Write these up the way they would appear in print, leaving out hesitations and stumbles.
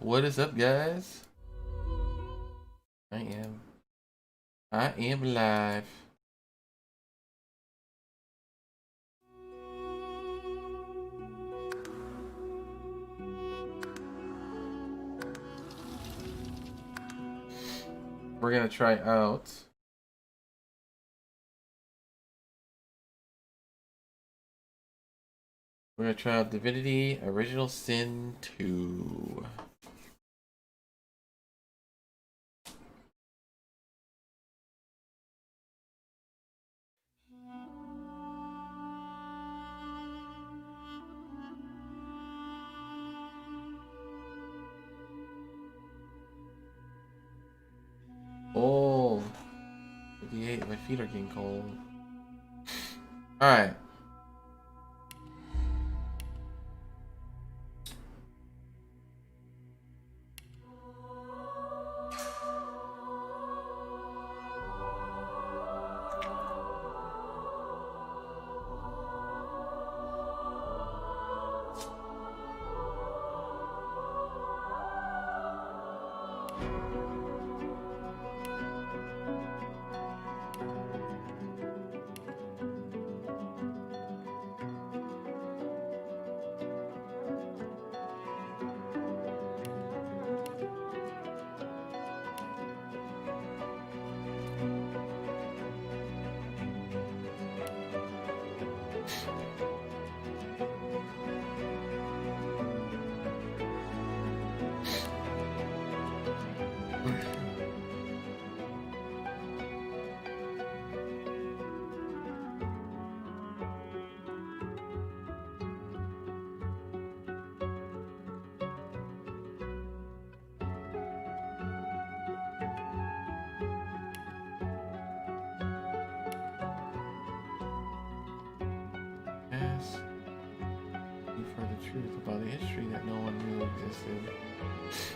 What is up, guys? I am. I am live. We're gonna try out. We're gonna try out Divinity Original Sin 2. Oh, 58. My feet are getting cold. Alright. Yes. You've heard the truth about a history that no one knew existed.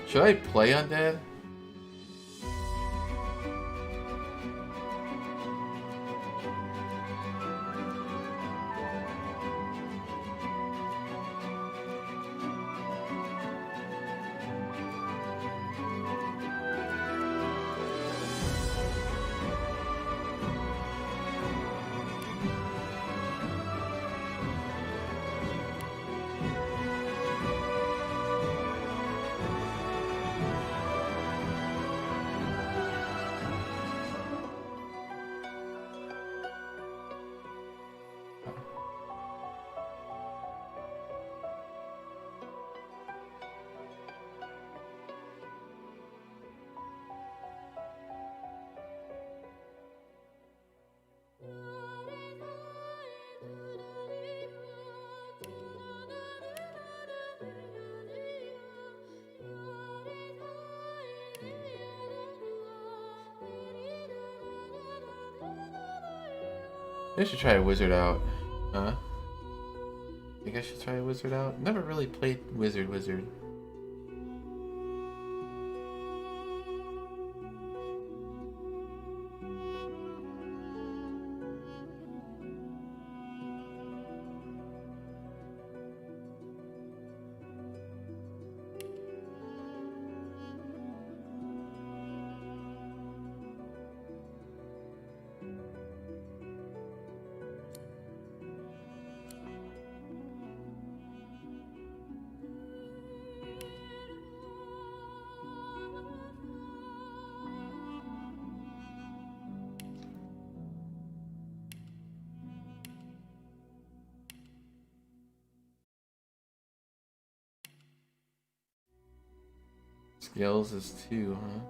Should I play Undead? I should try a wizard out. Huh? I think I should try a wizard out. Never really played wizard. Skills is 2, huh?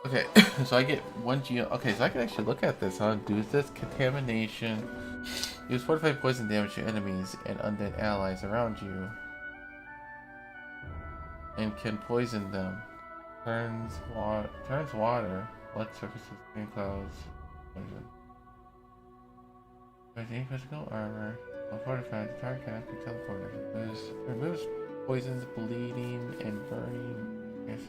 Okay, so I get 1 geo. Okay, so I can actually look at this, huh? Do this contamination. Use 45 poison damage to enemies and undead allies around you. And can poison them. Turns water. Blood surfaces, green clouds. Poison. Any physical armor. While fortified, the target cannot be teleported. It removes poisons, bleeding, and burning. Yes.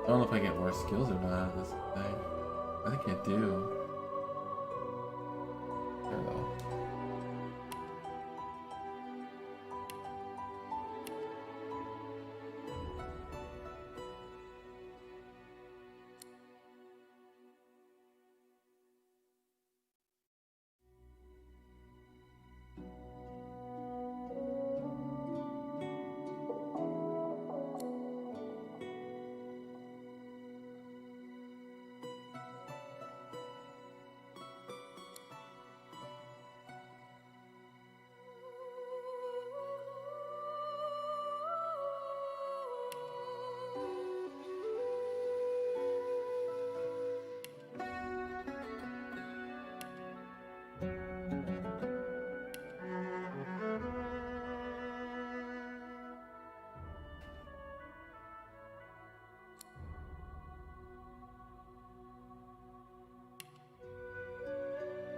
I don't know if I get more skills or not out of this thing. I think I do. There though.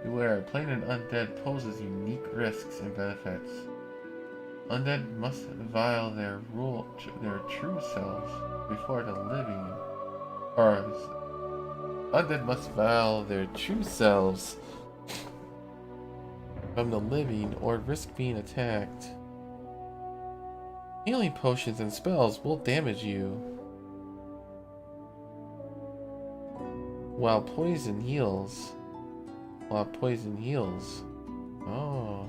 Beware, playing an undead poses unique risks and benefits. Undead must veil their true selves before the living. Undead must veil their true selves from the living or risk being attacked. Healing potions and spells will damage you, while poison heals. Oh.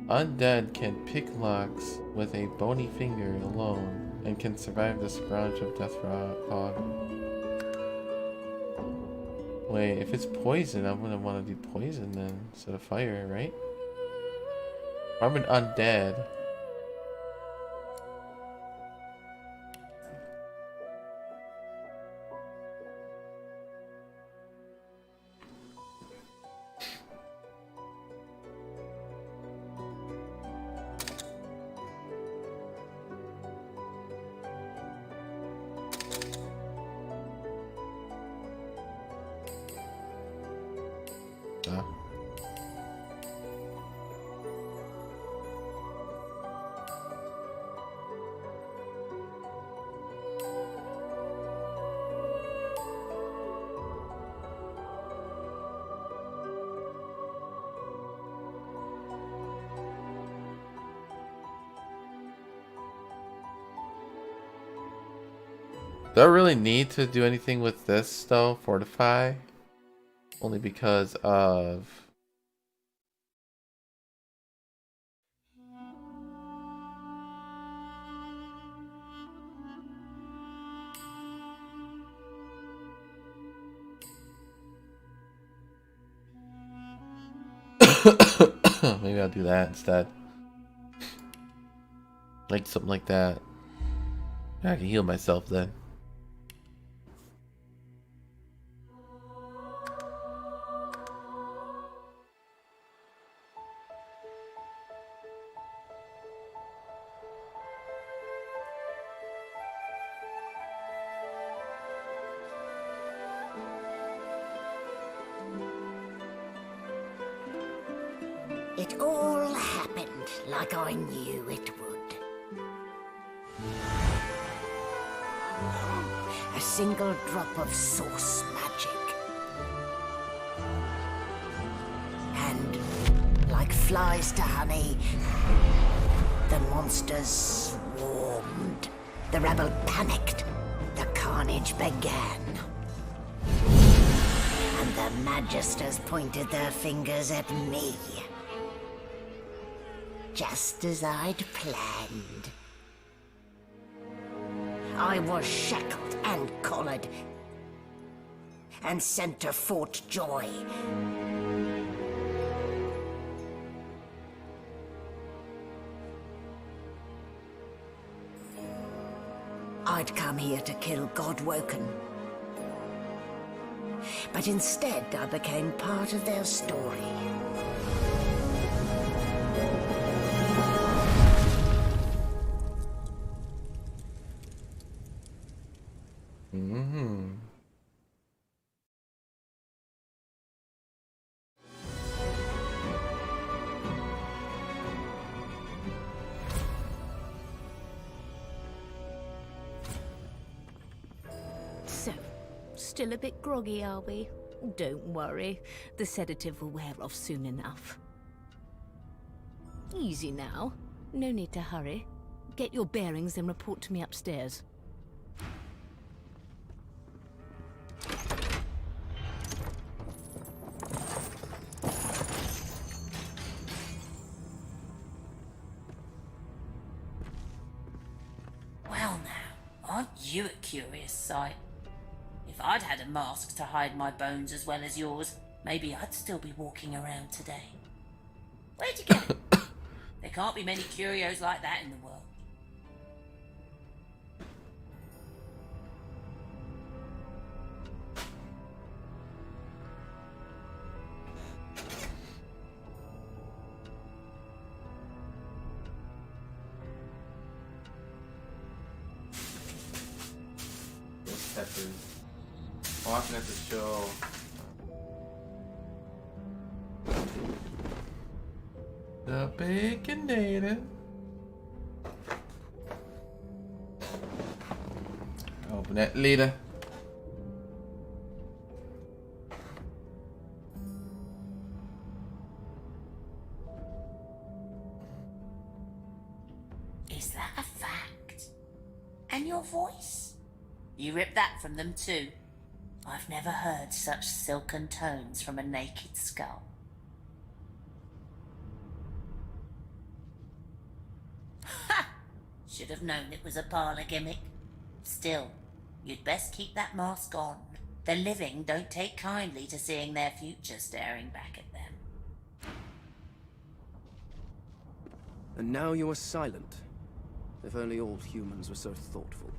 Undead can pick locks with a bony finger alone and can survive the scourge of death fog. Wait, if it's poison, I wouldn't want to do poison then instead of fire, right? I'm an undead. Do I really need to do anything with this though? Fortify? Only because of... Maybe I'll do that instead. Like something like that. I can heal myself then. It all happened like I knew it would. A single drop of source magic. And, like flies to honey, the monsters swarmed. The rebel panicked. The carnage began. And the Magisters pointed their fingers at me. Just as I'd planned. I was shackled and collared, and sent to Fort Joy. I'd come here to kill Godwoken. But instead, I became part of their story. So, still a bit groggy, are we? Don't worry, the sedative will wear off soon enough. Easy now. No need to hurry. Get your bearings and report to me upstairs. Well now, aren't you a curious sight? If I'd had a mask to hide my bones as well as yours, maybe I'd still be walking around today. Where'd you get it? There can't be many curios like that in the world. This peppers. Walking at the show. The Baconator. Open that later. Is that a fact? And your voice? You ripped that from them too. I've never heard such silken tones from a naked skull. Ha! Should have known it was a parlour gimmick. Still, you'd best keep that mask on. The living don't take kindly to seeing their future staring back at them. And now you are silent. If only all humans were so thoughtful.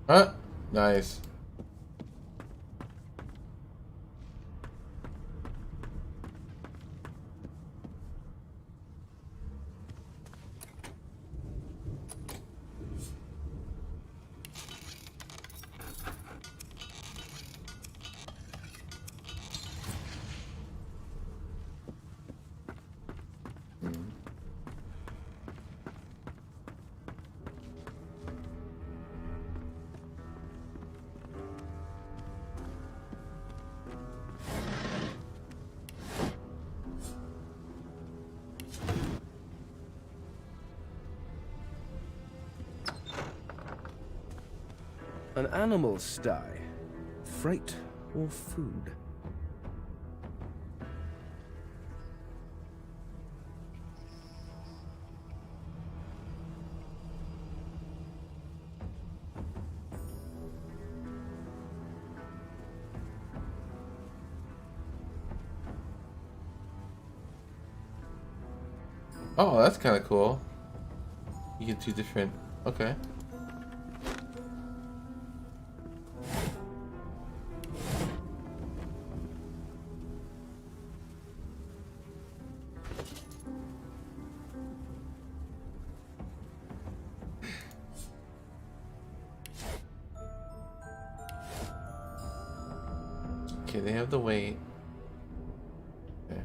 Huh? Nice. An animal sty. Freight or food? Oh, that's kind of cool. You get two different. Okay. Okay, they have the weight. Okay.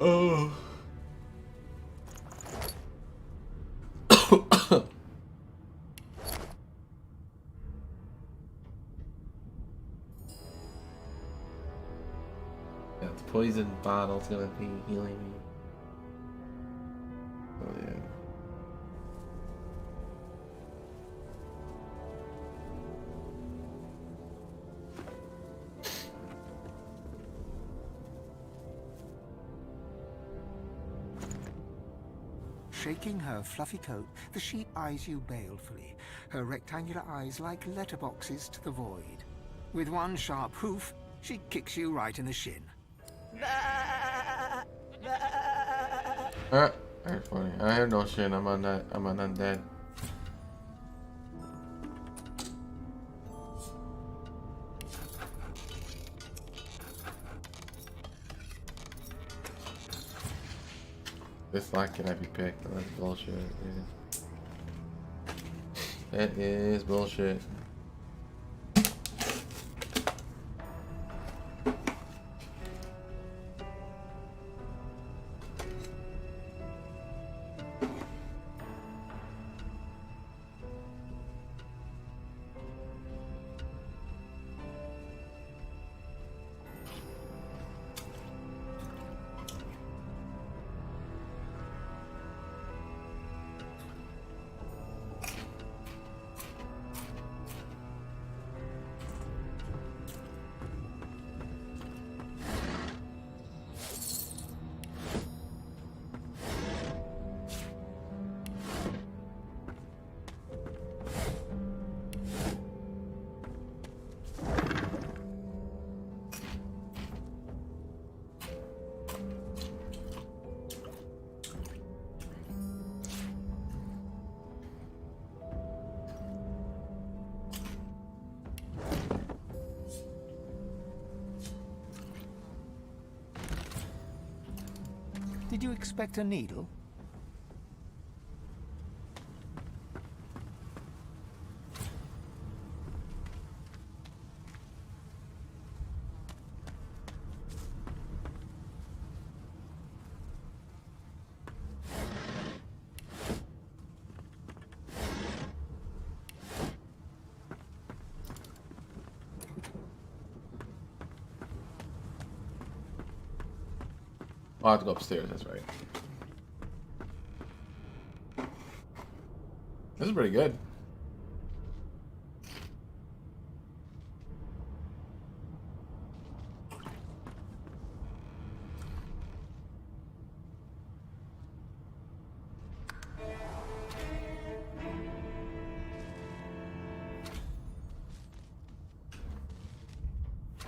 Oh. Yeah, the poison bottle's gonna be healing me. Oh yeah. Shaking her fluffy coat, the sheep eyes you balefully, her rectangular eyes like letterboxes to the void. With one sharp hoof, she kicks you right in the shin. Very funny. I have no shit. I'm on that. I'm an undead. This lock cannot be picked. That's bullshit, dude. That is bullshit. Did you expect a needle? I'll have to go upstairs, that's right. This is pretty good.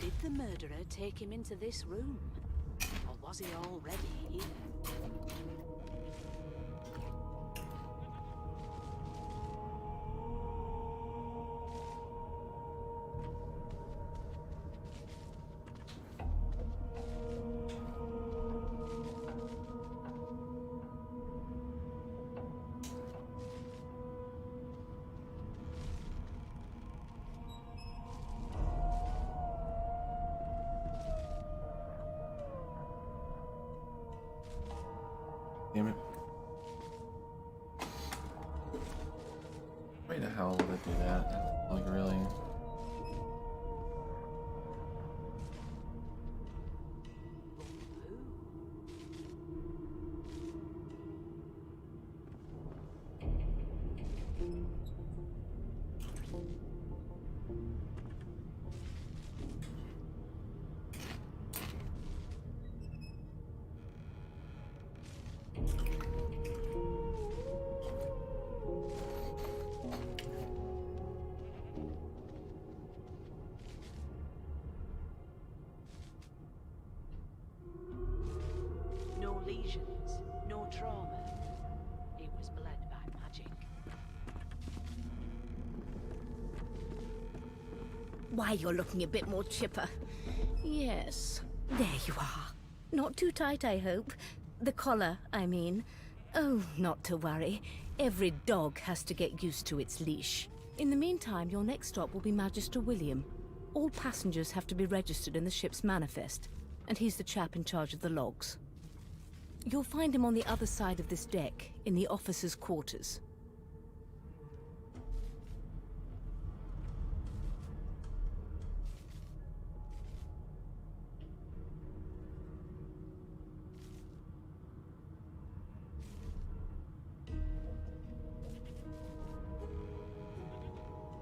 Did the murderer take him into this room? Or was he already here? Damn it. Why the hell would it do that? Like, really? No lesions, no trauma. He was bled by magic. Why, you're looking a bit more chipper. Yes, there you are. Not too tight, I hope. The collar, I mean. Oh, not to worry. Every dog has to get used to its leash. In the meantime, your next stop will be Magister William. All passengers have to be registered in the ship's manifest, and he's the chap in charge of the logs. You'll find him on the other side of this deck, in the officers' quarters.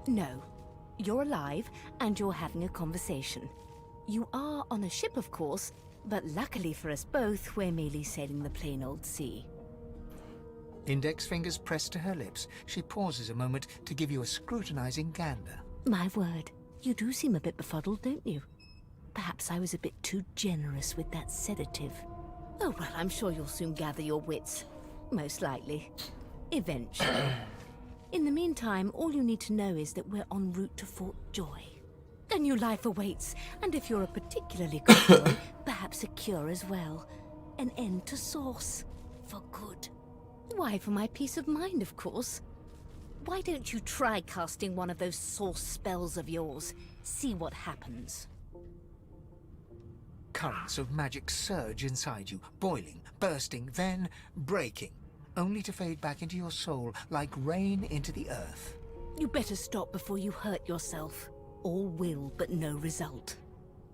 No. You're alive, and you're having a conversation. You are on a ship, of course, but luckily for us both, we're merely sailing the plain old sea. Index fingers pressed to her lips, she pauses a moment to give you a scrutinizing gander. My word, you do seem a bit befuddled, don't you? Perhaps I was a bit too generous with that sedative. Oh, well, I'm sure you'll soon gather your wits. Most likely. Eventually. In the meantime, all you need to know is that we're en route to Fort Joy. A new life awaits, and if you're a particularly good boy, perhaps a cure as well. An end to Source. For good. Why, for my peace of mind, of course. Why don't you try casting one of those Source spells of yours? See what happens. Currents of magic surge inside you, boiling, bursting, then breaking, only to fade back into your soul like rain into the earth. You better stop before you hurt yourself. All will, but no result.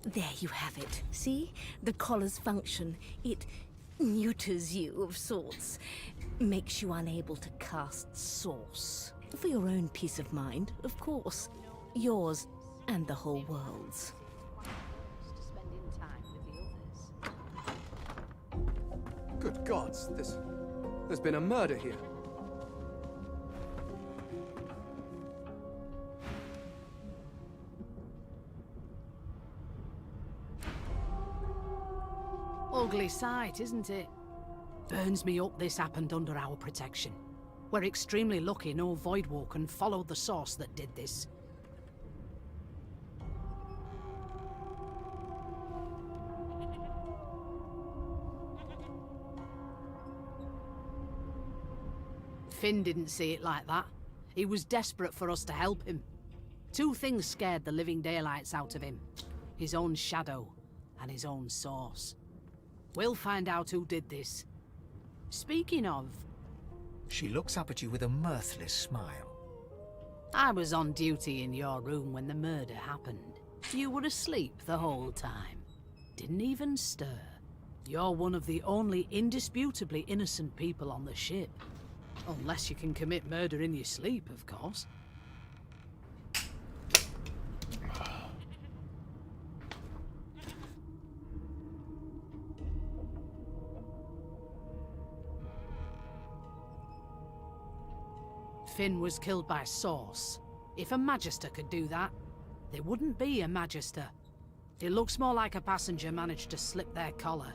There you have it. See? The collar's function. It neuters you of sorts. Makes you unable to cast Source. For your own peace of mind, of course. Yours and the whole world's. To spending time with the others. Good gods, there's been a murder here. Ugly sight, isn't it? Burns me up this happened under our protection. We're extremely lucky no Voidwalker followed the source that did this. Finn didn't see it like that. He was desperate for us to help him. Two things scared the living daylights out of him. His own shadow and his own source. We'll find out who did this. Speaking of... She looks up at you with a mirthless smile. I was on duty in your room when the murder happened. You were asleep the whole time. Didn't even stir. You're one of the only indisputably innocent people on the ship. Unless you can commit murder in your sleep, of course. Finn was killed by Source. If a Magister could do that, there wouldn't be a Magister. It looks more like a passenger managed to slip their collar.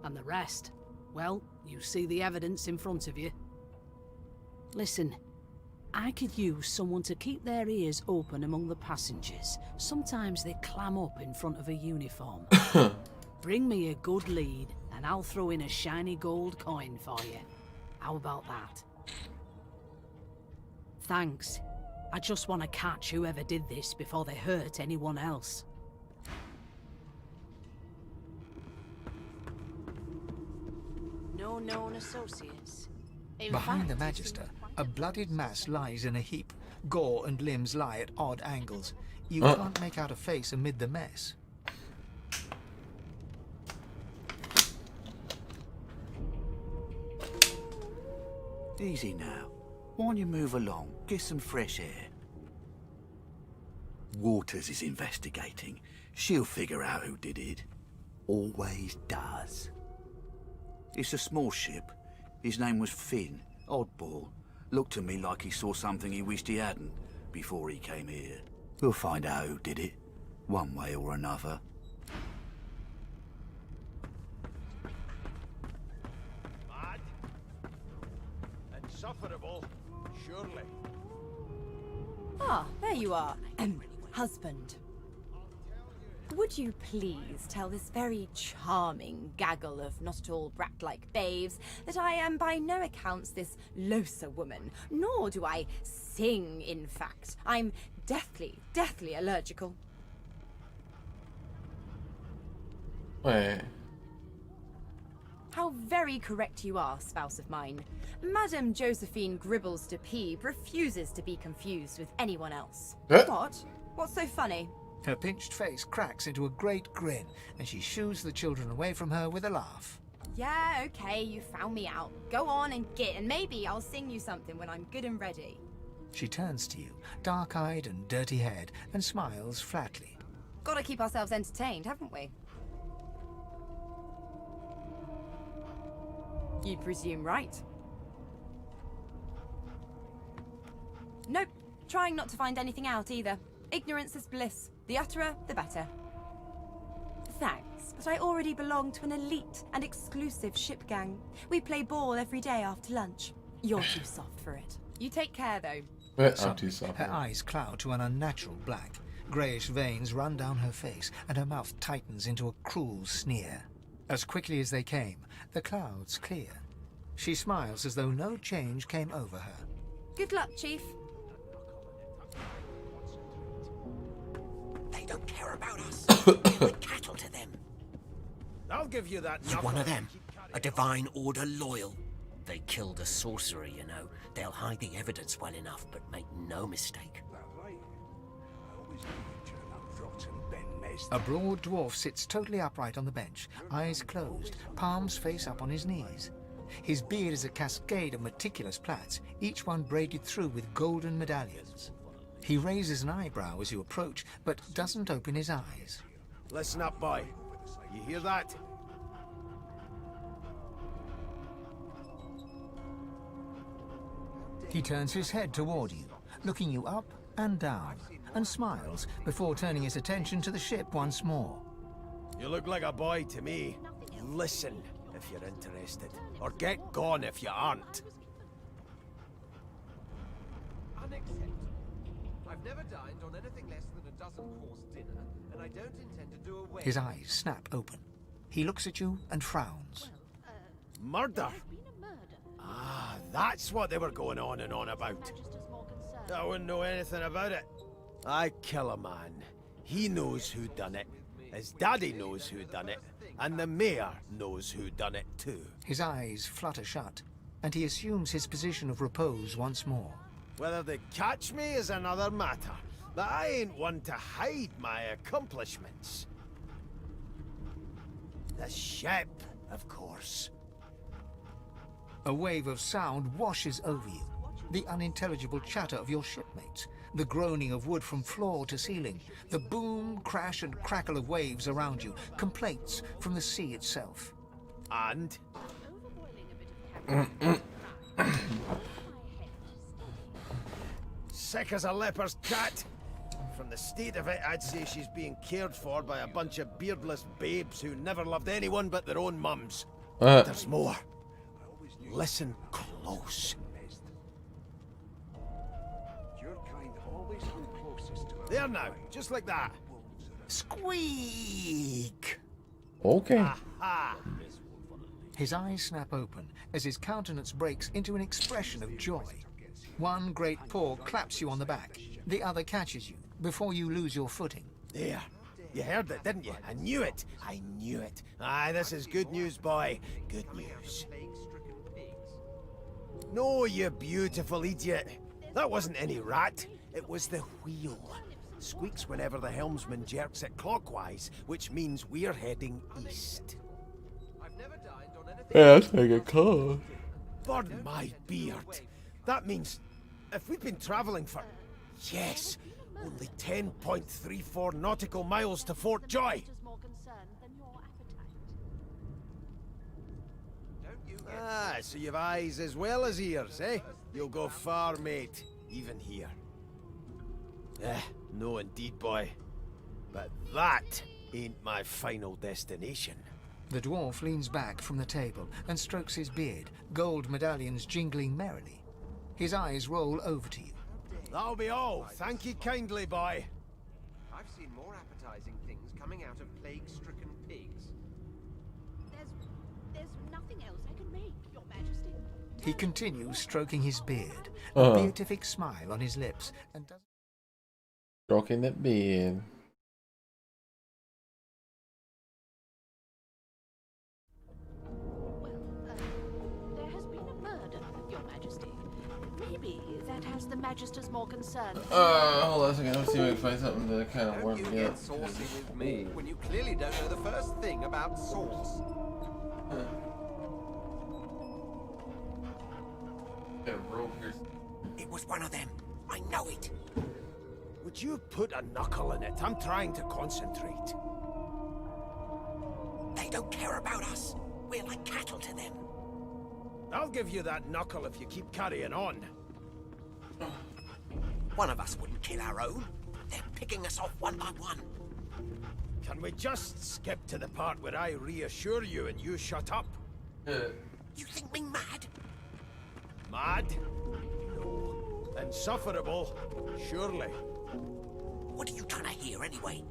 And the rest, well, you see the evidence in front of you. Listen, I could use someone to keep their ears open among the passengers. Sometimes they clam up in front of a uniform. Bring me a good lead, and I'll throw in a shiny gold coin for you. How about that? Thanks. I just want to catch whoever did this before they hurt anyone else. No known associates. In Behind fact, the it Magister, seemed quite a bloodied mass lies in a heap. Gore and limbs lie at odd angles. You can't make out a face amid the mess. Easy now. Why don't you move along? Get some fresh air. Waters is investigating. She'll figure out who did it. Always does. It's a small ship. His name was Finn. Oddball. Looked to me like he saw something he wished he hadn't before he came here. We'll find out who did it, one way or another. Mad? Insufferable, surely. Ah, there you are. Husband. Would you please tell this very charming gaggle of not-at-all brat-like babes that I am by no accounts this Losa woman, nor do I sing, in fact. I'm deathly allergical. Wait. How very correct you are, spouse of mine. Madame Josephine Gribbles de Peeb refuses to be confused with anyone else. What? What's so funny? Her pinched face cracks into a great grin, and she shoos the children away from her with a laugh. Yeah, okay, you found me out. Go on and git, and maybe I'll sing you something when I'm good and ready. She turns to you, dark-eyed and dirty-haired, and smiles flatly. Gotta keep ourselves entertained, haven't we? You presume right. Nope, trying not to find anything out either. Ignorance is bliss. The utterer, the better. Thanks, but I already belong to an elite and exclusive ship gang. We play ball every day after lunch. You're too soft for it. You take care, though. I'm too soft. Her eyes cloud to an unnatural black. Greyish veins run down her face, and her mouth tightens into a cruel sneer. As quickly as they came, the clouds clear. She smiles as though no change came over her. Good luck, Chief. They don't care about us. We're cattle to them. I'll give you that. You're one of them. A divine order loyal. They killed a sorcerer, you know. They'll hide the evidence well enough, but make no mistake. A broad dwarf sits totally upright on the bench, eyes closed, palms face up on his knees. His beard is a cascade of meticulous plaits, each one braided through with golden medallions. He raises an eyebrow as you approach, but doesn't open his eyes. Listen up, boy. You hear that? He turns his head toward you, looking you up and down, and smiles before turning his attention to the ship once more. You look like a boy to me. Listen if you're interested, or get gone if you aren't. Unacceptable. I've never dined on anything less than a dozen-course dinner, and I don't intend to do away. His eyes snap open. He looks at you and frowns. Murder? Ah, that's what they were going on and on about. I wouldn't know anything about it. I kill a man. He knows who done it. His daddy knows who done it. And the mayor knows who done it too. His eyes flutter shut, and he assumes his position of repose once more. Whether they catch me is another matter, but I ain't one to hide my accomplishments. The ship, of course. A wave of sound washes over you. The unintelligible chatter of your shipmates, the groaning of wood from floor to ceiling, the boom, crash and crackle of waves around you, complaints from the sea itself. And? Sick as a leper's cat. From the state of it, I'd say she's being cared for by a bunch of beardless babes who never loved anyone but their own mums. There's more. Listen close. There now, just like that. Squeak! Okay. Aha! His eyes snap open as his countenance breaks into an expression of joy. One great paw claps you on the back. The other catches you before you lose your footing. There. You heard it, didn't you? I knew it. I knew it. Aye, this is good news, boy. Good news. No, you beautiful idiot. That wasn't any rat. It was the wheel. Squeaks whenever the helmsman jerks it clockwise, which means we're heading east. Yeah, that's like a car. Burn my beard. That means if we've been travelling for, yes, only 10.34 nautical miles to Fort Joy. Ah, so you've eyes as well as ears, eh? You'll go far, mate, even here. No indeed, boy. But that ain't my final destination. The dwarf leans back from the table and strokes his beard, gold medallions jingling merrily. His eyes roll over to you. That'll be all. Thank you kindly, boy. seen more appetizing things coming out of plague-stricken pigs. There's nothing else I can make, Your Majesty. He continues stroking his beard, a beatific smile on his lips, and does. Stroking that beard. There has been a murder, Your Majesty. Maybe that has the Magister's more concerned. Hold on a second. Let's see if I can find something to kind of warm Don't you me up. get saucy with me when you clearly don't know the first thing about sauce. It was one of them. I know it. Would you put a knuckle in it? I'm trying to concentrate. They don't care about us. We're like cattle to them. I'll give you that knuckle if you keep carrying on. One of us wouldn't kill our own. They're picking us off one by one. Can we just skip to the part where I reassure you and you shut up? You think me mad? Mad? No. Insufferable? Surely. What are you trying to hear anyway?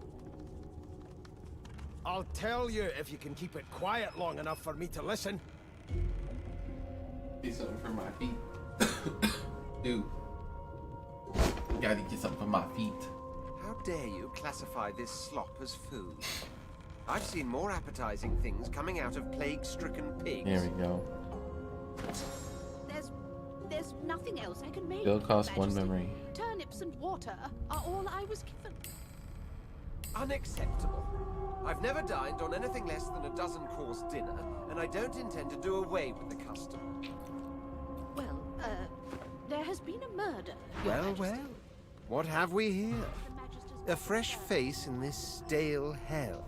I'll tell you if you can keep it quiet long enough for me to listen. Get something for my feet. Dude. Gotta get something for my feet. How dare you classify this slop as food? I've seen more appetizing things coming out of plague-stricken pigs. There we go. There's nothing else I can make. Still costs Your one Majesty. memory. Turnips and water are all I was given. Unacceptable. I've never dined on anything less than a dozen-course dinner, and I don't intend to do away with the custom. Well, there has been a murder, Your Well, Majesty. well. What have we here? The Magister's A fresh face in this stale hell.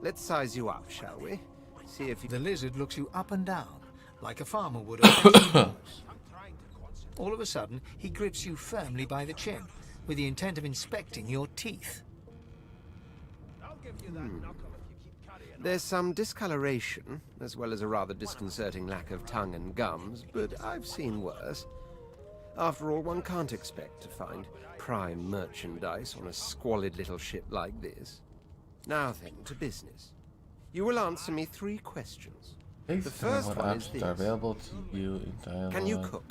Let's size you up, shall we? See if you... The lizard looks you up and down, like a farmer would a fancy horse. All of a sudden, he grips you firmly by the chin, with the intent of inspecting your teeth. I'll give you that knuckle if you keep carrying on. There's some discoloration, as well as a rather disconcerting lack of tongue and gums, but I've seen worse. After all, one can't expect to find prime merchandise on a squalid little ship like this. Now then, to business. You will answer me 3 questions. The first what one is options this. are available to you in dialogue. Can you cook?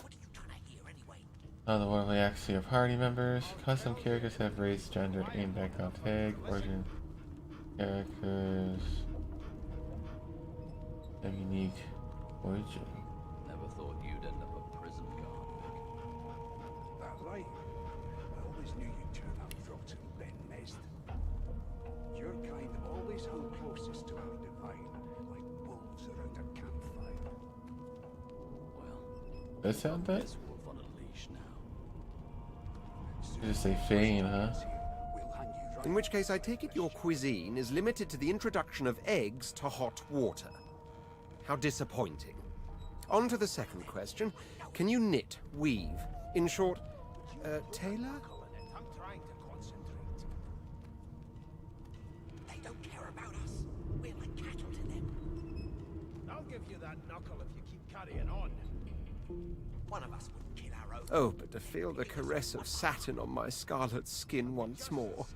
The worldly accuracy of party members. Custom characters have race, gender, aim, background tag, origin. Characters have unique origin. Never thought you'd end up a prison guard. That right? I always knew you'd turn up rotten, Ben Nest. Your kind always hung closest to our divine, like wolves around a campfire. Well, That sound that? this wolf on a leash now. You just say feign, huh? We'll hang you right. In which case, I take it your cuisine is limited to the introduction of eggs to hot water. How disappointing. On to the second question. Can you knit, weave? In short, tailor? I'm trying to concentrate. They don't care about us. We're like cattle to them. I'll give you that knuckle if you keep carrying on. One of us wouldn't kill our own. Oh, but to feel the caress of satin on my scarlet skin once more.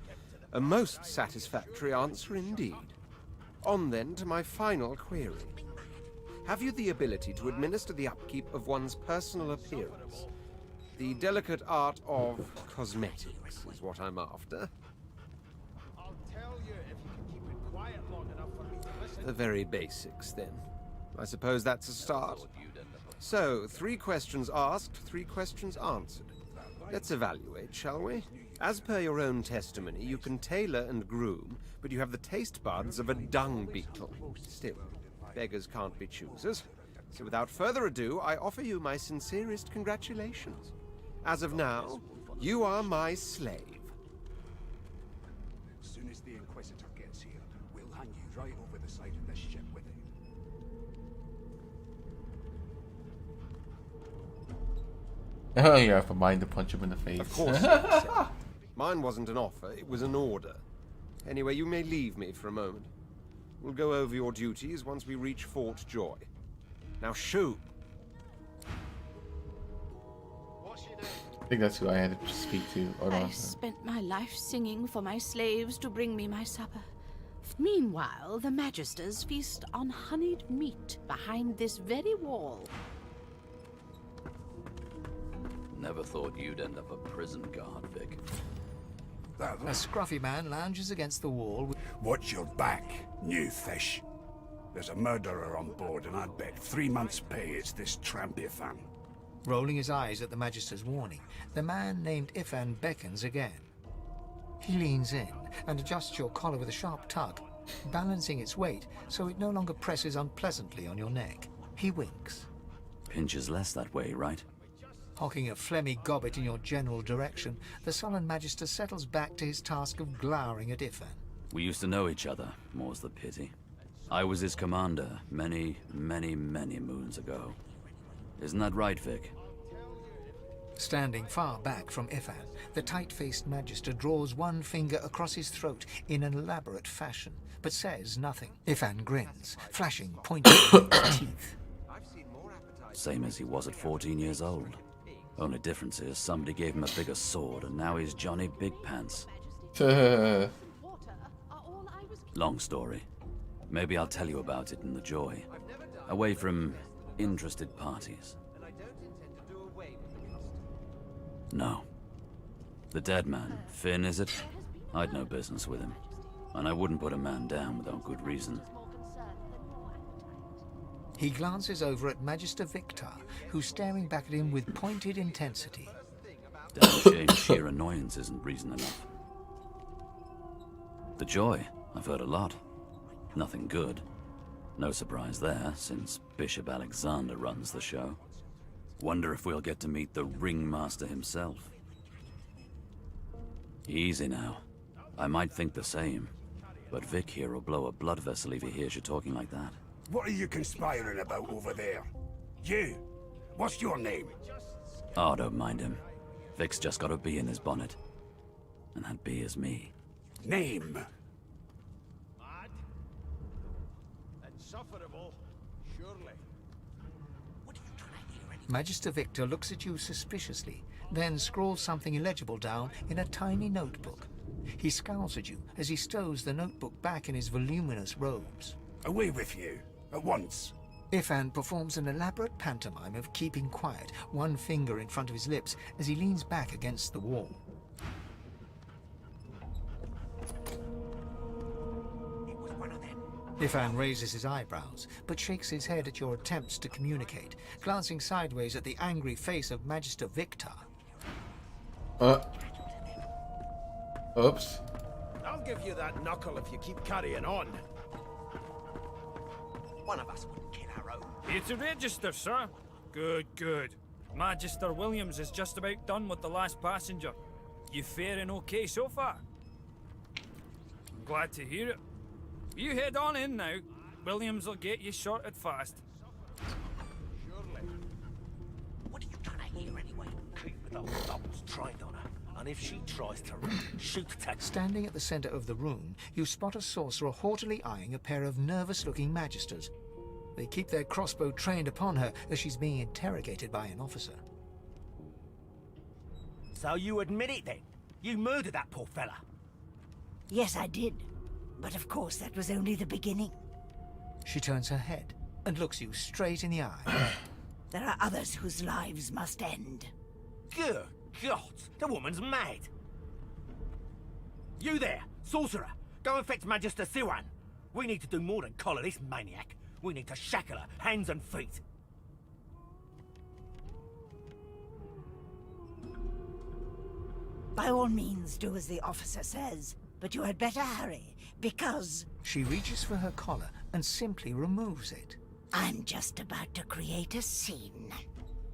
A most satisfactory answer indeed. On then to my final query. Have you the ability to administer the upkeep of one's personal appearance? The delicate art of cosmetics is what I'm after. I'll tell you if you can keep it quiet long enough for me to listen. The very basics, then. I suppose that's a start. So, 3 questions asked, 3 questions answered. Let's evaluate, shall we? As per your own testimony, you can tailor and groom, but you have the taste buds of a dung beetle. Still, beggars can't be choosers. So without further ado, I offer you my sincerest congratulations. As of now, you are my slave. As soon as the Inquisitor gets here, we'll hang you right over the side of this ship with it. Oh, you have a mind to punch him in the face. Of course, sir. Mine wasn't an offer, it was an order. Anyway, you may leave me for a moment. We'll go over your duties once we reach Fort Joy. Now shoot! What's your name? I think that's who I had to speak to. Hold I on. spent my life singing for my slaves to bring me my supper. Meanwhile, the Magisters feast on honeyed meat behind this very wall. Never thought you'd end up a prison guard, Vic. A scruffy man lounges against the wall. Watch your back, new fish. There's a murderer on board, and I'd bet 3 months' pay it's this tramp Ifan. Rolling his eyes at the Magister's warning, the man named Ifan beckons again. He leans in and adjusts your collar with a sharp tug, balancing its weight so it no longer presses unpleasantly on your neck. He winks. Pinches less that way, right? Hocking a phlegmy gobbet in your general direction, the sullen Magister settles back to his task of glowering at Ifan. We used to know each other, more's the pity. I was his commander many, many, many moons ago. Isn't that right, Vic? Standing far back from Ifan, the tight-faced Magister draws one finger across his throat in an elaborate fashion, but says nothing. Ifan grins, flashing pointed teeth. Same as he was at 14 years old. Only difference is somebody gave him a bigger sword and now he's Johnny Big Pants. Long story. Maybe I'll tell you about it in the Joy. Away from interested parties. No. The dead man, Finn, is it? I'd no business with him. And I wouldn't put a man down without good reason. He glances over at Magister Victor, who's staring back at him with pointed intensity. Damn shame sheer annoyance isn't reason enough. The Joy, I've heard a lot. Nothing good. No surprise there, since Bishop Alexander runs the show. Wonder if we'll get to meet the ringmaster himself. Easy now. I might think the same, but Vic here will blow a blood vessel if he hears you talking like that. What are you conspiring about over there? You? What's your name? Oh, don't mind him. Vic's just got a bee in his bonnet. And that bee is me. Name? Insufferable, surely. Magister Victor looks at you suspiciously, then scrawls something illegible down in a tiny notebook. He scowls at you as he stows the notebook back in his voluminous robes. Away with you, at once. Ifan performs an elaborate pantomime of keeping quiet, one finger in front of his lips as he leans back against the wall. Ifan raises his eyebrows, but shakes his head at your attempts to communicate, glancing sideways at the angry face of Magister Victor. Oops. I'll give you that knuckle if you keep carrying on. One of us wouldn't kill our own. Here to register, sir. Good, good. Magister Williams is just about done with the last passenger. You faring okay so far? I'm glad to hear it. You head on in now. Williams will get you sorted fast. Surely. What are you trying to hear anyway? Keep with those doubles trained on her. And if she tries to run, shoot at. Standing at the center of the room, you spot a sorcerer haughtily eyeing a pair of nervous-looking magisters. They keep their crossbow trained upon her as she's being interrogated by an officer. So you admit it then? You murdered that poor fella? Yes, I did. But of course, that was only the beginning. She turns her head and looks you straight in the eye. There are others whose lives must end. Good God, the woman's mad. You there, sorcerer, go and fetch Magister Siwan. We need to do more than collar this maniac. We need to shackle her, hands and feet. By all means, do as the officer says. But you had better hurry, because... She reaches for her collar and simply removes it. I'm just about to create a scene.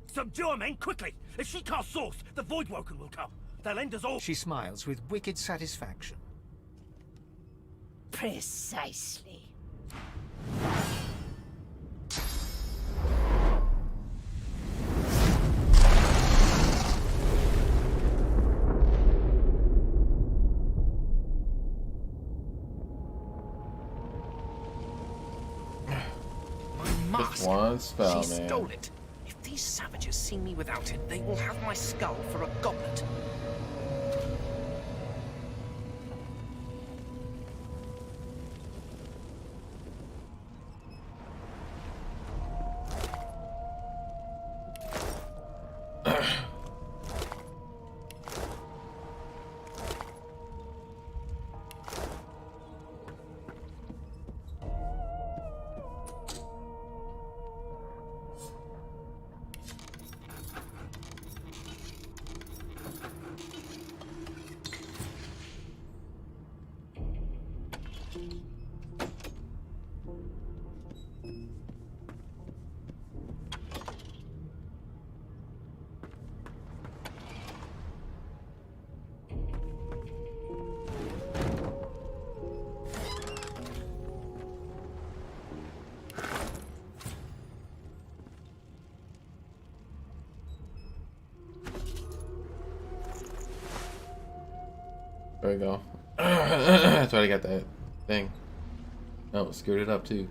Subdue her, men, quickly! If she casts source, the Voidwoken will come. They'll end us all. She smiles with wicked satisfaction. Precisely. Just one spell, She man. stole it. If these savages see me without it, they will have my skull for a goblet. There we go. That's why I got that thing. Oh, screwed it up too.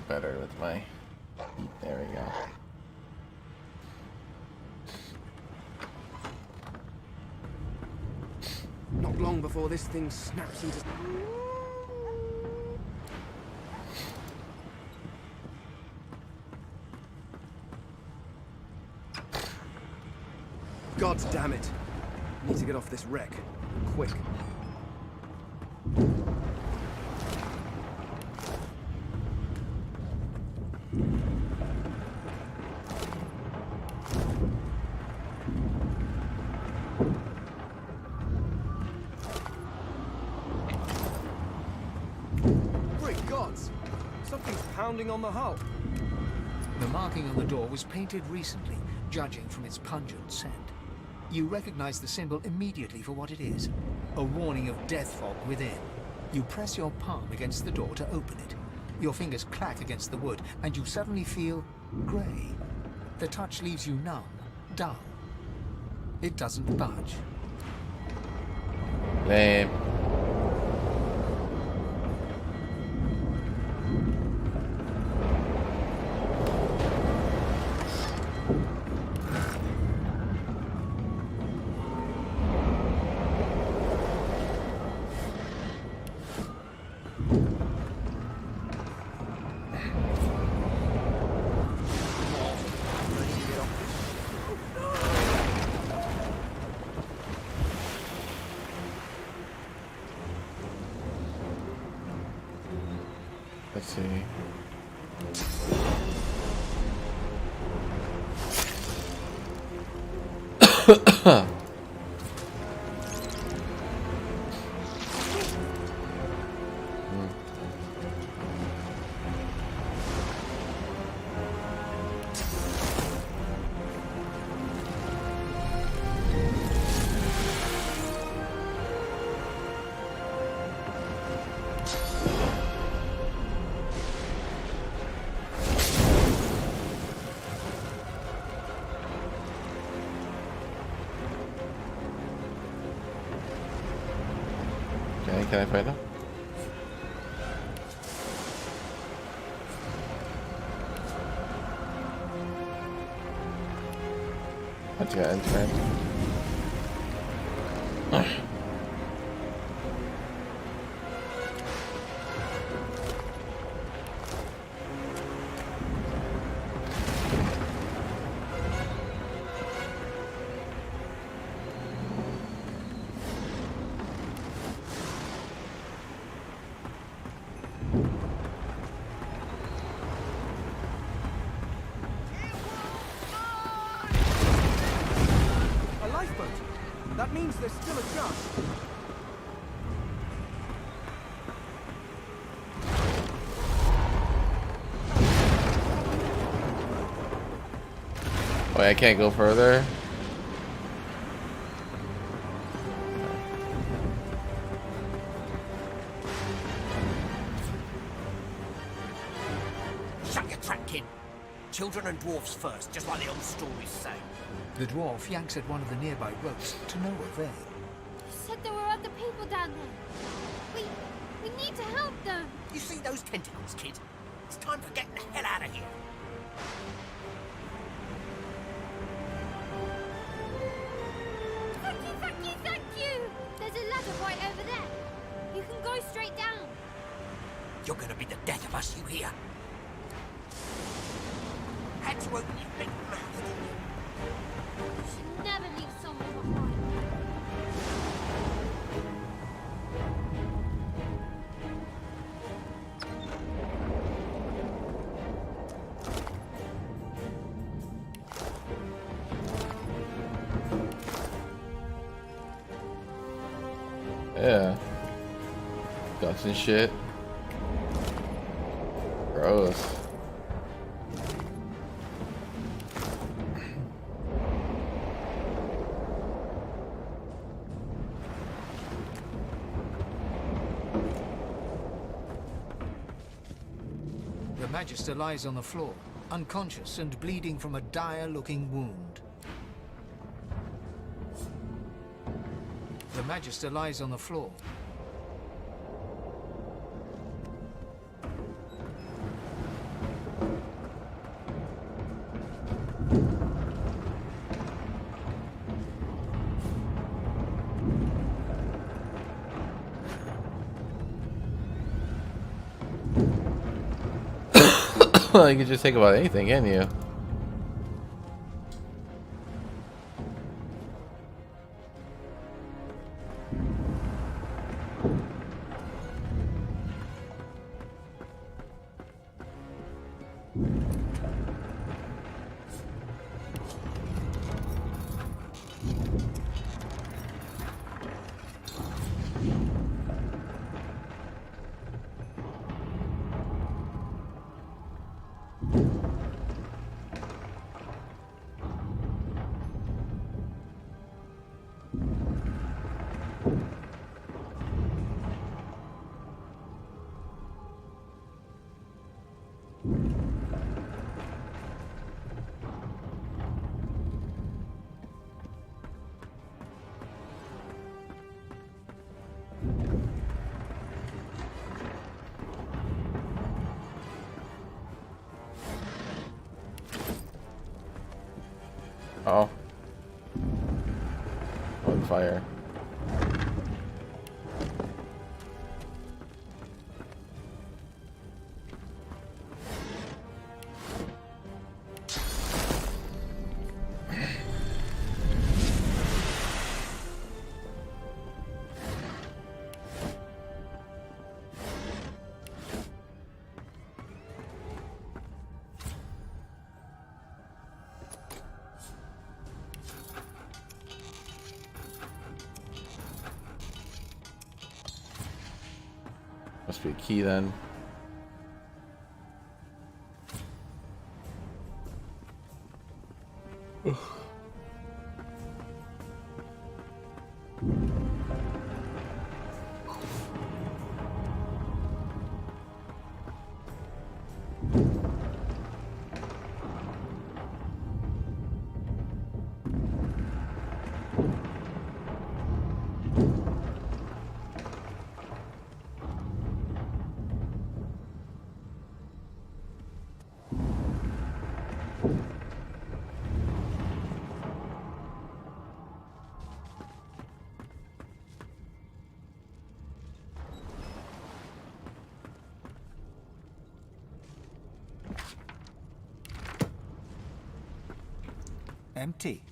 Better with my... There we go. Not long before this thing snaps into... God damn it! Need to get off this wreck. Quick. Great gods! Something's pounding on the hull. The marking on the door was painted recently, judging from its pungent scent. You recognize the symbol immediately for what it is, a warning of death fog within. You press your palm against the door to open it. Your fingers clack against the wood, and you suddenly feel grey. The touch leaves you numb, dull. It doesn't budge. Lame. Let's see. Can I fight them? That's got entrance. That means there's still a chance. Wait, I can't go further? Shut your trap, kid. Children and dwarfs first, just like the old stories say. The dwarf yanks at one of the nearby ropes to no avail. You said there were other people down there. We need to help them. You see those tentacles, kid? It's time for getting the hell out of here. Thank you! There's a ladder right over there. You can go straight down. You're gonna be the death of us, you hear? Had to open your big mouth, didn't you? You should never leave someone behind. Yeah. Ducks and shit. Gross. The Magister lies on the floor, unconscious and bleeding from a dire-looking wound. The Magister lies on the floor. You can just think about anything, can you? Oh. On fire. Must be a key then. Empty.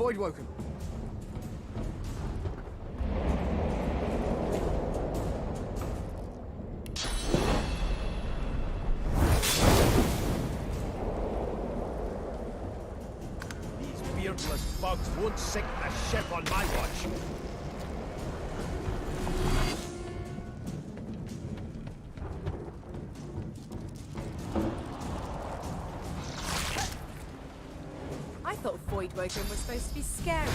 Void Woken. These beardless bugs won't sink a ship on my watch. I thought Void Woken was supposed to be scary.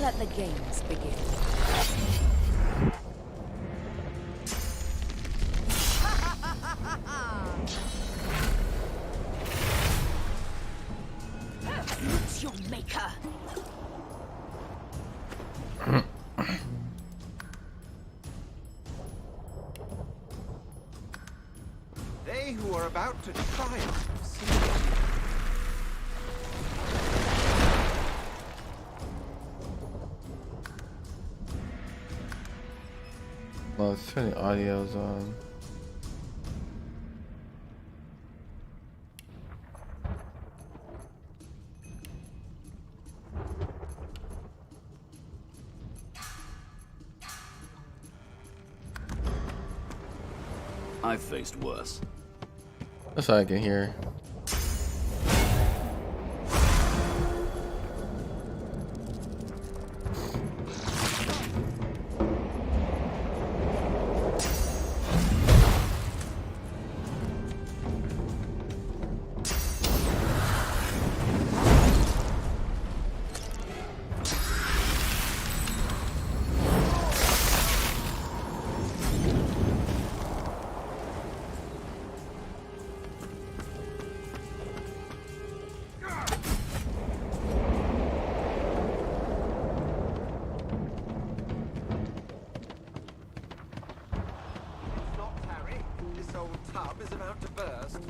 Let the games begin. It's your maker. They who are about to triumph. Well, let's turn the audios on. I've faced worse. That's all I can hear. Tub is about to burst.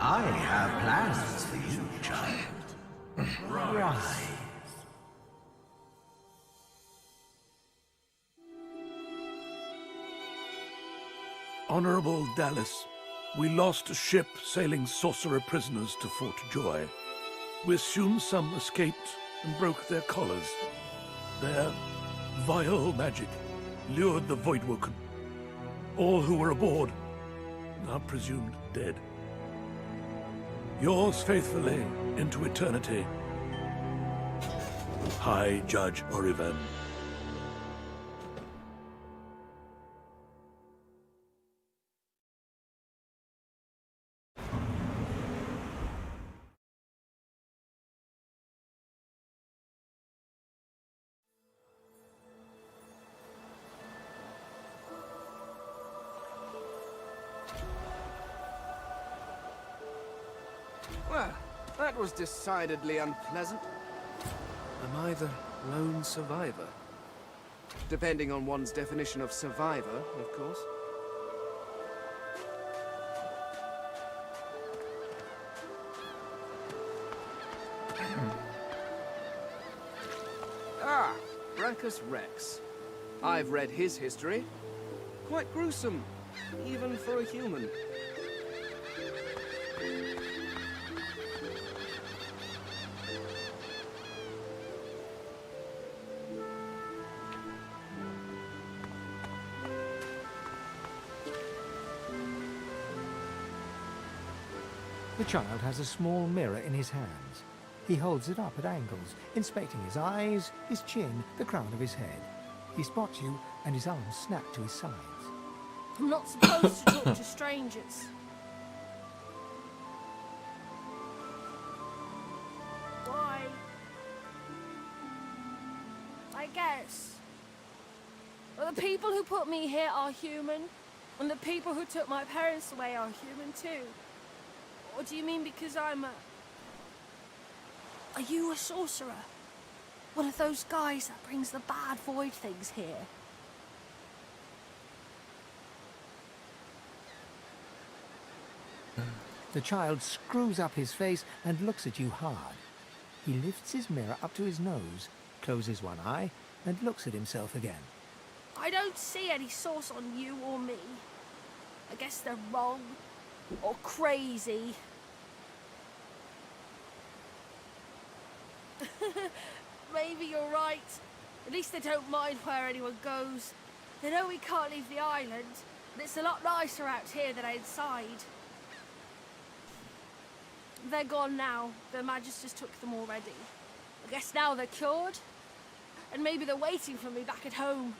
I have plans for you, child. Rise. Honorable Dallas, We lost a ship sailing sorcerer prisoners to Fort Joy. We assume some escaped and broke their collars. Their vile magic lured the Voidwoken. All who were aboard are presumed dead. Yours faithfully into eternity, High Judge Oriven. Well, that was decidedly unpleasant. Am I the lone survivor? Depending on one's definition of survivor, of course. Ah, Brachus Rex. I've read his history. Quite gruesome, even for a human. The child has a small mirror in his hands. He holds it up at angles, inspecting his eyes, his chin, the crown of his head. He spots you, and his arms snap to his sides. I'm not supposed to talk to strangers. Why? I guess. Well, the people who put me here are human, and the people who took my parents away are human too. Or do you mean because I'm a... Are you a sorcerer? One of those guys that brings the bad void things here? The child screws up his face and looks at you hard. He lifts his mirror up to his nose, closes one eye, and looks at himself again. I don't see any source on you or me. I guess they're wrong. Or crazy. Maybe you're right. At least they don't mind where anyone goes. They know we can't leave the island, and it's a lot nicer out here than inside. They're gone now. The Magisters took them already. I guess now they're cured. And maybe they're waiting for me back at home.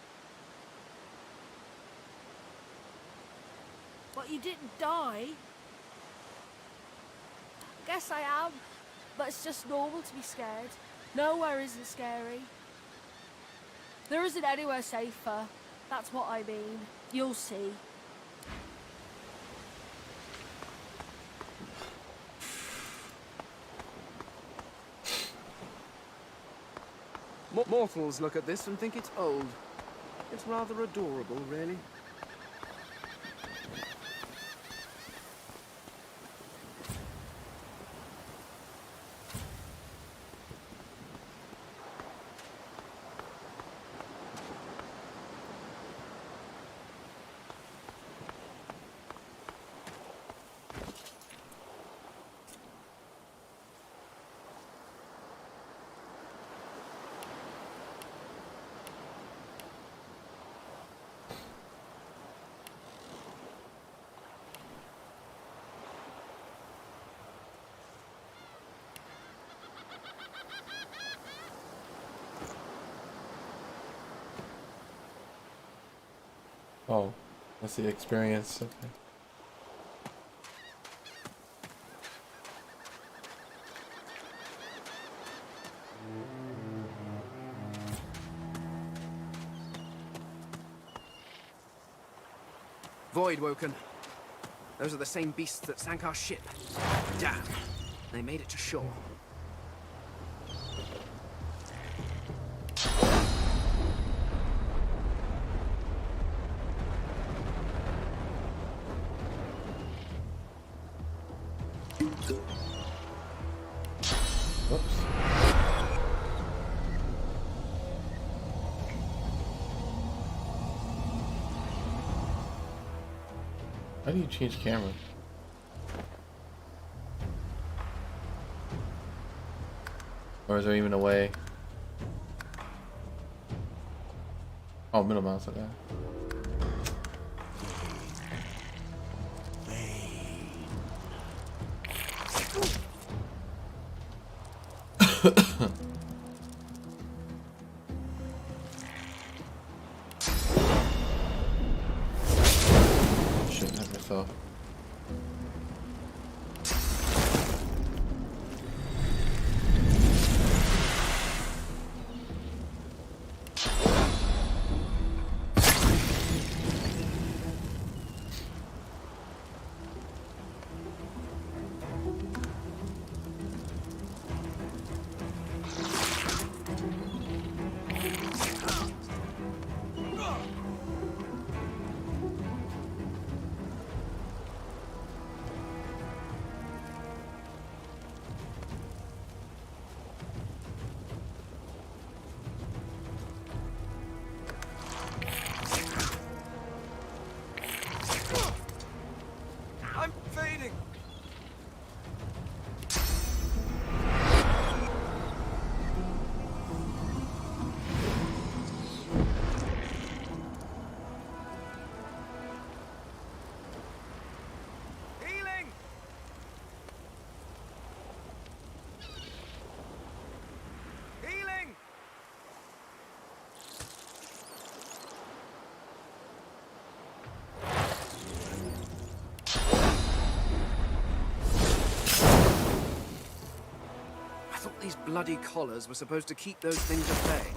But you didn't die. I guess I am, but it's just normal to be scared. Nowhere isn't scary. There isn't anywhere safer. That's what I mean. You'll see. Mortals look at this and think it's old. It's rather adorable, really. Oh, that's the experience. Okay. Voidwoken. Those are the same beasts that sank our ship. Damn. They made it to shore. Whoops. How do you change camera? Or is there even a way? Oh, middle mouse, okay. Shouldn't have myself. I'm fading. Healing. Healing. I thought these bloody collars were supposed to keep those things at bay.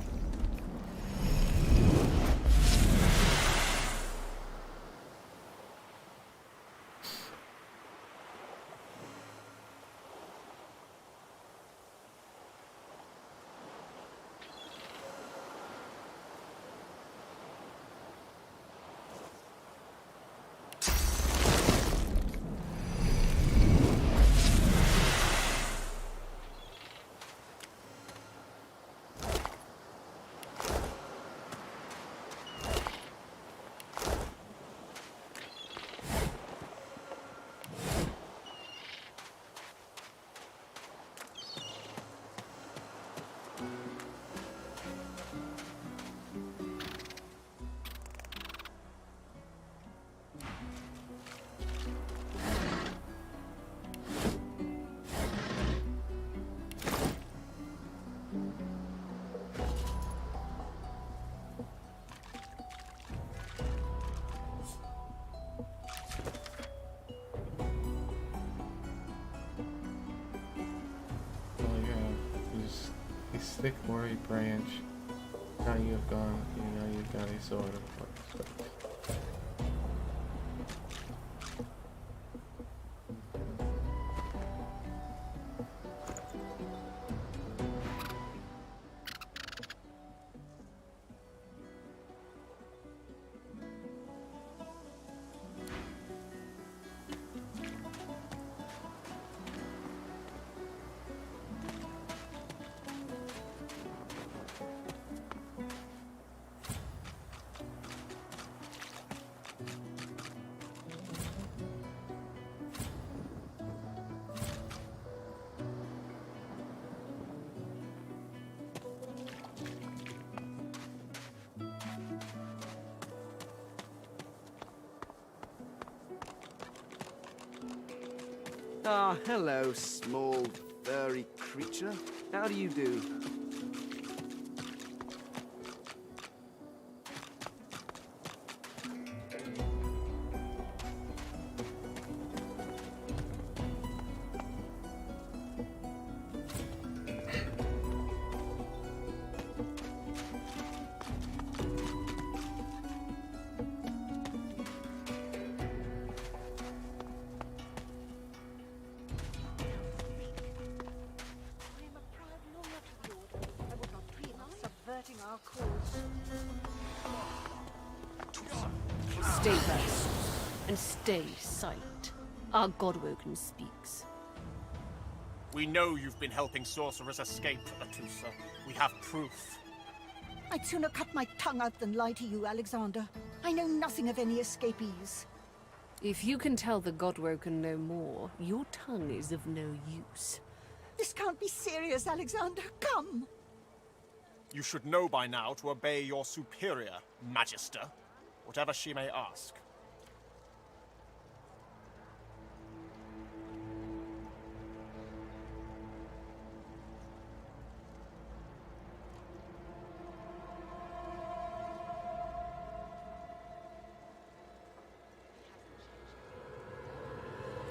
Thick worry branch. Now you have gone, you've got a sword of course. Ah, hello, small, furry creature. How do you do? Stay fast and stay silent. Our Godwoken speaks. We know you've been helping sorcerers escape, Atusa. We have proof. I'd sooner cut my tongue out than lie to you, Alexander. I know nothing of any escapees. If you can tell the Godwoken no more, your tongue is of no use. This can't be serious, Alexander. Come. You should know by now to obey your superior, Magister, whatever she may ask.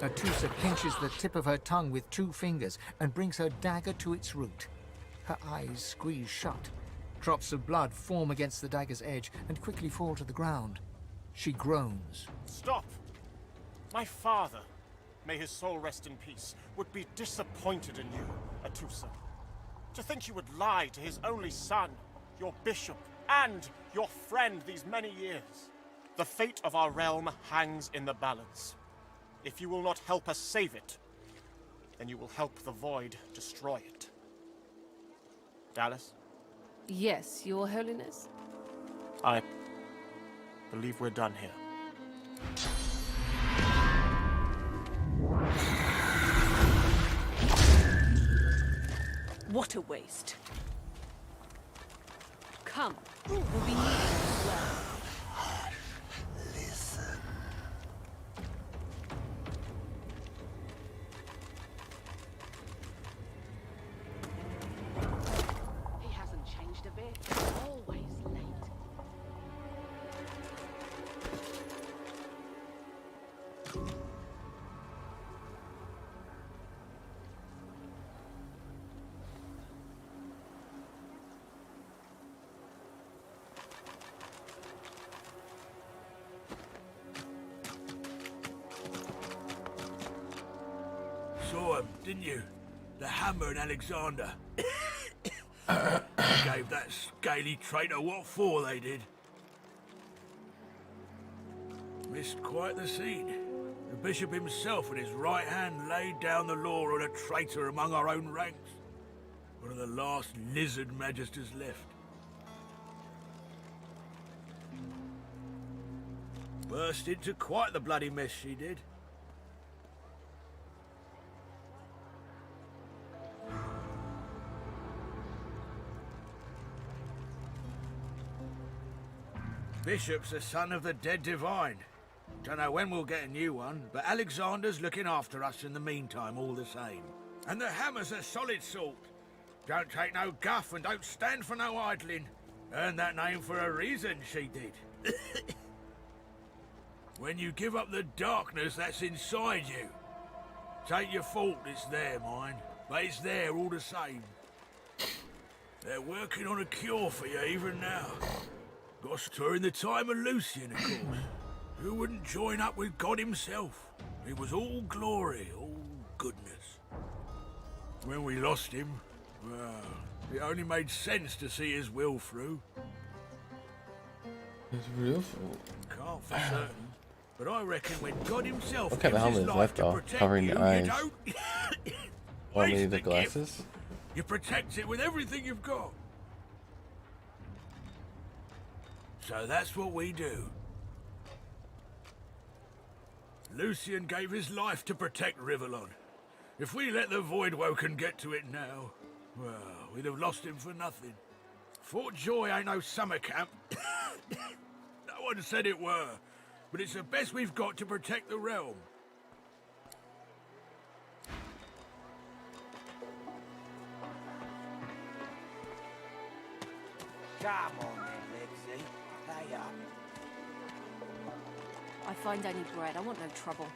Atusa pinches the tip of her tongue with 2 fingers and brings her dagger to its root. Her eyes squeeze shut. Drops of blood form against the dagger's edge and quickly fall to the ground. She groans. Stop! My father, may his soul rest in peace, would be disappointed in you, Atusa. To think you would lie to his only son, your bishop, and your friend these many years. The fate of our realm hangs in the balance. If you will not help us save it, then you will help the Void destroy it. Dallas? Yes, Your Holiness? I believe we're done here. What a waste. Come, we'll be needing you as well. Listen. He hasn't changed a bit. Always late. Saw him, didn't you? The Hammer and Alexander. Gave that scaly traitor what for, they did. Missed quite the scene. The bishop himself with his right hand laid down the law on a traitor among our own ranks. One of the last lizard magisters left. Burst into quite the bloody mess she did. Bishop's the son of the dead divine. Don't know when we'll get a new one, but Alexander's looking after us in the meantime all the same. And the Hammer's a solid sort. Don't take no guff and don't stand for no idling. Earned that name for a reason, she did. When you give up the darkness that's inside you. Take your fault, it's there, mine. But it's there all the same. They're working on a cure for you even now. Got stir in the time of Lucian, of course. Who wouldn't join up with God himself? It was all glory, all goodness. When we lost him, well, it only made sense to see his will through. His real. Can't for certain, but I reckon when God himself What kind of gives his helmet is life left to off? protect Covering you, the eyes. you don't Only waste the gift. glasses. You protect it with everything you've got. So that's what we do. Lucian gave his life to protect Rivellon. If we let the Voidwoken get to it now, well, we'd have lost him for nothing. Fort Joy ain't no summer camp. No one said it were, but it's the best we've got to protect the realm. Come on then, Lexi. Pay up. I find only bread. I want no trouble.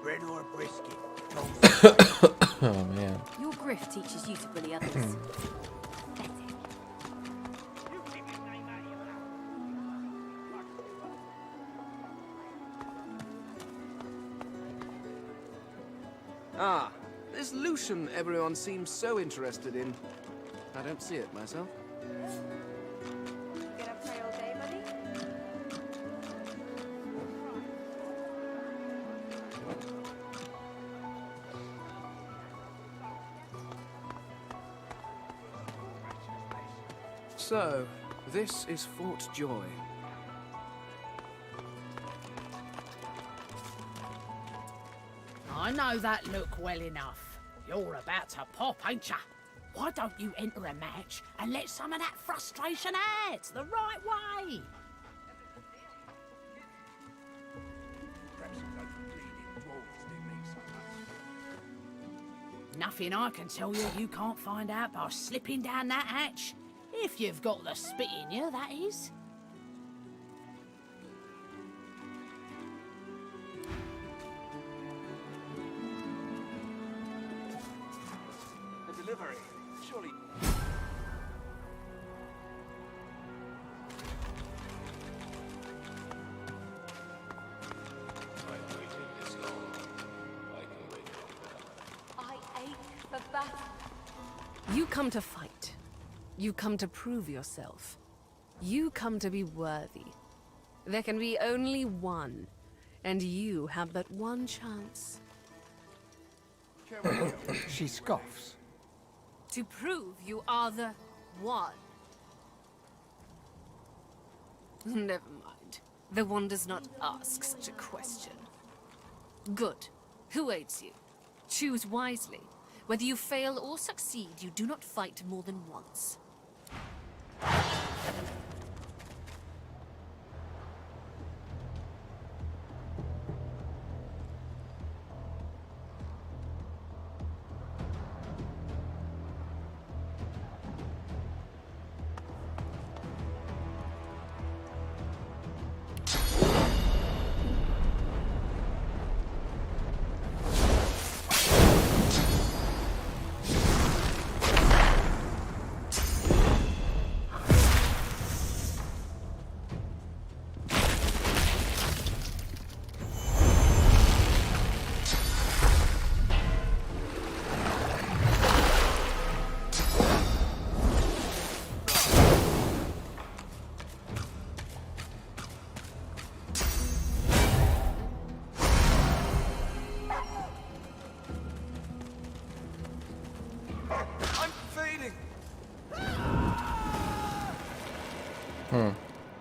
Bread or a brisket? Oh man. Your grift teaches you to bully others. Ah, this Lucian everyone seems so interested in. I don't see it myself. Get up for all day, buddy? So, this is Fort Joy. I know that look well enough. You're about to pop, ain't ya? Why don't you enter a match and let some of that frustration out the right way? Nothing I can tell you can't find out by slipping down that hatch. If you've got the spit in you, that is. The delivery, surely. I ache for battle. You come to fight. You come to prove yourself. You come to be worthy. There can be only one, and you have but one chance. She scoffs. To prove you are the one. Never mind. The one does not ask such a question. Good. Who aids you? Choose wisely. Whether you fail or succeed, you do not fight more than once.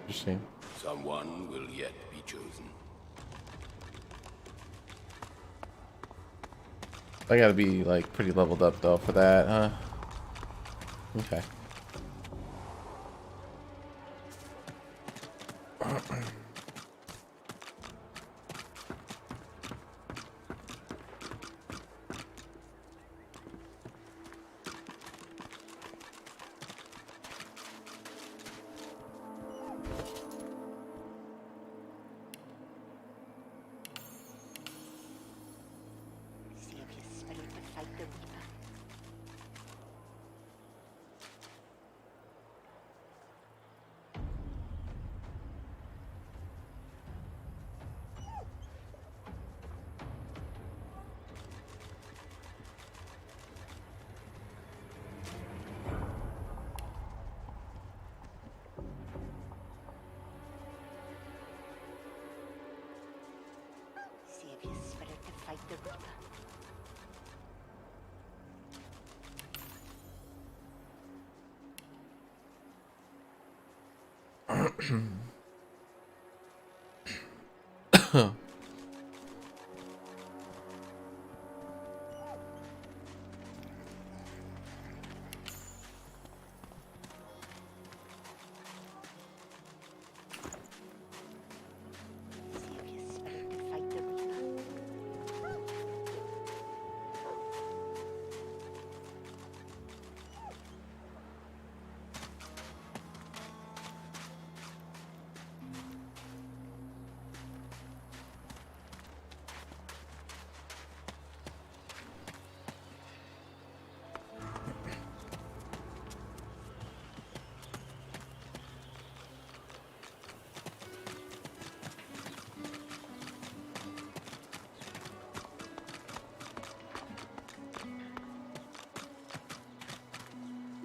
Interesting. Someone will yet be chosen. I gotta be like pretty leveled up though for that, huh? Okay.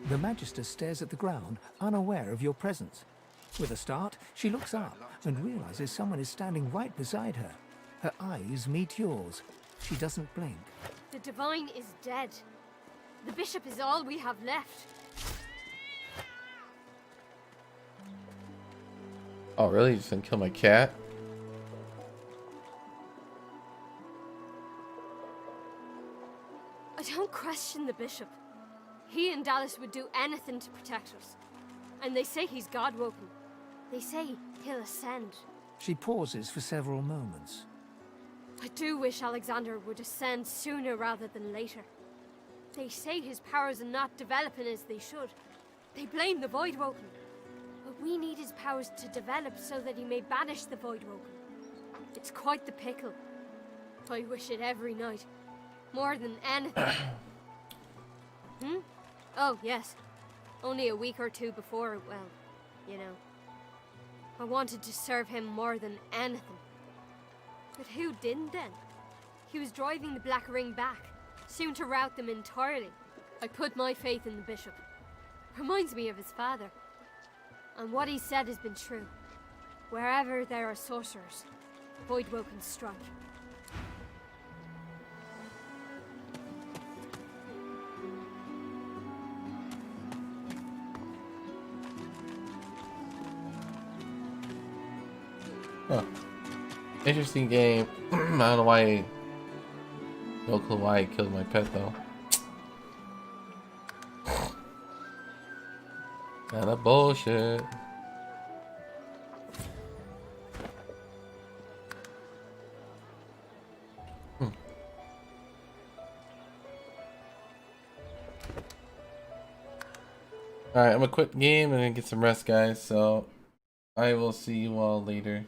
The Magister stares at the ground, unaware of your presence. With a start, she looks up and realizes someone is standing right beside her. Her eyes meet yours. She doesn't blink. The Divine is dead. The Bishop is all we have left. Oh, really? You just didn't kill my cat? don't question the bishop. He and Dallas would do anything to protect us. And they say he's God-woken. They say he'll ascend. She pauses for several moments. I do wish Alexander would ascend sooner rather than later. They say his powers are not developing as they should. They blame the Voidwoken. But we need his powers to develop so that he may banish the Voidwoken. It's quite the pickle. I wish it every night. More than anything. Oh, yes. Only a week or two before, well, you know. I wanted to serve him more than anything. But who didn't then? He was driving the Black Ring back, soon to rout them entirely. I put my faith in the bishop. Reminds me of his father. And what he said has been true. Wherever there are sorcerers, Voidwoken strike. Huh. Interesting game. I don't know why. No clue why I killed my pet though. Kinda bullshit. Alright, I'm gonna quit the game and get some rest, guys. So I will see you all later.